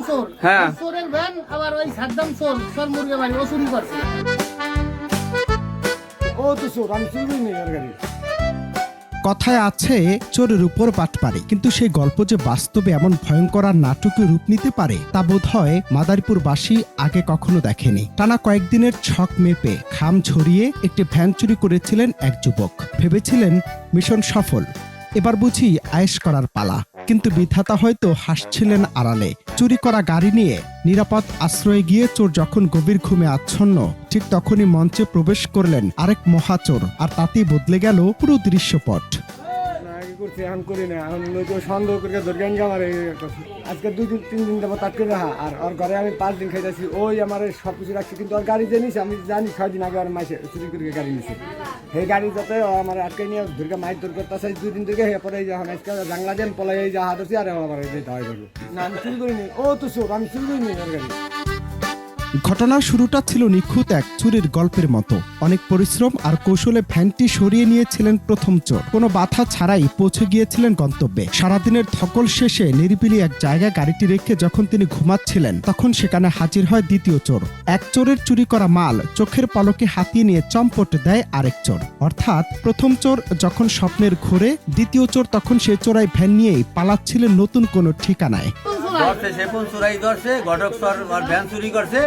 চোর, হ্যাঁ। চোরের ভ্যান আবার ওই সাদ্দাম চোর মুরগি বাড়ি ও চুরি করছে। ও তো চোর, আমি চুরি নেই ওর গাড়ি। কথায় আছে চোরের উপর বাটপারে, কিন্তু সেই গল্প যে বাস্তবে এমন ভয়ঙ্কর আর নাটকীয় রূপ নিতে পারে তা বোধহয় মাদারীপুরবাসী আগে কখনো দেখেনি। টানা কয়েকদিনের ছক মেপে খাম ছড়িয়ে একটি ভ্যান চুরি করেছিলেন এক যুবক। ভেবেছিলেন মিশন সফল, এবার বুঝি আয়েশ করার পালা। কিন্তু বিধাতা হয়তো হাসছিলেন আড়ালে। চুরি করা গাড়ি নিয়ে নিরাপদ আশ্রয়ে গিয়ে চোর যখন গভীর ঘুমে আচ্ছন্ন, ঠিক তখনই মঞ্চে প্রবেশ করলেন আরেক মহাচোর, আর তাতেই বদলে গেল পুরো দৃশ্যপট। আগে করছি, এখন করি না। এখন সন্দেহ করে ধরে আনছি আমার আজকে 2-3 দিন যাবো তাক করে রাখা। আর ওর ঘরে আমি 5 দিন খাইতেছি, ওই আমার সব কিছু রাখছি। কিন্তু ওর গাড়ি যে নিছে আমি জানি 6 দিন আগে আর মাসে চুরি করে গাড়ি নিছে। সেই গাড়ি যাতে আমার আটকে নিয়ে দুর্গা মাইক দূর করতে 2 দিন থেকে পরে যখন আজকে জাংলা দেন পলাই এই যা হাত হচ্ছে আর আমার যেতে হয় করবো না। আমি চুরি করিনি, ও তো চোর, আমি চুরি করিনি ওর গাড়ি। ঘটনার শুরুটা ছিল নিখুঁত এক চুরির গল্পের মতো। অনেক পরিশ্রম আর কৌশলে ভ্যানটি সরিয়ে নিয়েছিলেন প্রথম চোর। কোনো বাধা ছাড়াই পৌঁছে গিয়েছিলেন গন্তব্যে। সারাদিনের ধকল শেষে নিরিবিলি এক জায়গায় গাড়িটি রেখে যখন তিনি ঘুমাচ্ছিলেন, তখন সেখানে হাজির হয় দ্বিতীয় চোর। এক চোরের চুরি করা মাল চোখের পলকে হাতিয়ে নিয়ে চম্পট দেয় আরেক চোর। অর্থাৎ প্রথম চোর যখন স্বপ্নের ঘোরে, দ্বিতীয় চোর তখন সে চোরাই ভ্যান নিয়েই পালাচ্ছিলেন নতুন কোনো ঠিকানায়। ধরছে সেপুন চোরাই ধরছে, ঘটক চোর আর ভ্যান চুরি করছে,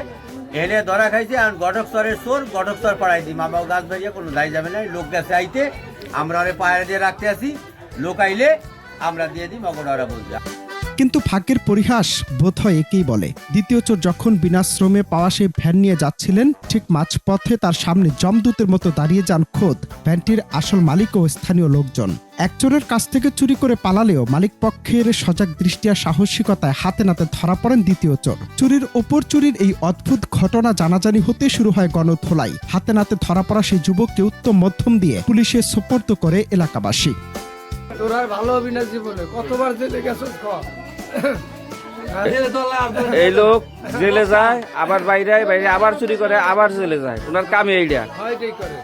এনে ধরা খাইছে। আর ঘটক চোরের চোর ঘটক চোর পাড়াই দিই মামাও গাছ ভাইয়া কোনো দায় যাবে না। লোক গেছে আইতে, আমরা ওরে পায়ে দিয়ে রাখতে আসি, লোক আইলে আমরা দিয়ে দিই মগড়া বলছে। কিন্তু ভাগ্যের পরিহাস বোধ হয় একেই বলে। দ্বিতীয় চোর যখন বিনা শ্রমে পাওয়া সেই ভ্যান নিয়ে যাচ্ছিলেন, ঠিক মাঝপথে তার সামনে জমদূতের মতো দাঁড়িয়ে যান খোদ ভ্যানটির আসল মালিক ও স্থানীয় লোকজন। এক চোরের কাছ থেকে চুরি করে পালালেও মালিক পক্ষের সজাগ দৃষ্টি আর সাহসিকতায় হাতে নাতে ধরা পড়েন দ্বিতীয় চোর। চুরির ওপর চুরির এই অদ্ভুত ঘটনা জানাজানি হতে শুরু হয় গণধোলাই। হাতে নাতে ধরা পড়া সেই যুবককে উত্তম মধ্যম দিয়ে পুলিশে সোপর্দ করে এলাকাবাসী। তোর আর ভালো হবি না জীবনে, কতবার জেলে গেছিস ক। এই লোক জেলে যায়, আবার বাইরে বাইরে আবার চুরি করে, আবার জেলে যায়। ওনার কামে এইটা।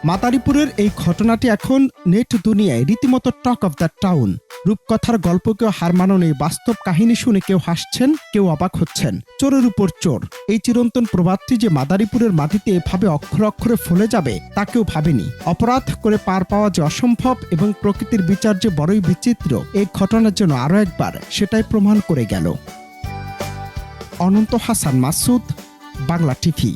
মাদারীপুরের এই ঘটনাটি এখন নেট দুনিয়ায় রীতিমতো টক অফ দ্য টাউন। রূপকথার গল্পকেও হার মানানো এই বাস্তব কাহিনী শুনে কেউ হাসছেন, কেউ অবাক হচ্ছেন। চোরের উপর চোর, এই চিরন্তন প্রবাদটি যে মাদারীপুরের মাটিতে এভাবে অক্ষরে অক্ষরে ফলে যাবে তা কেউ ভাবেনি। অপরাধ করে পার পাওয়া যে অসম্ভব এবং প্রকৃতির বিচার যে বড়ই বিচিত্র, এই ঘটনার জন্য আরো একবার সেটাই প্রমাণ করে গেল। অনন্ত হাসান মাসুদ, বাংলা টিভি।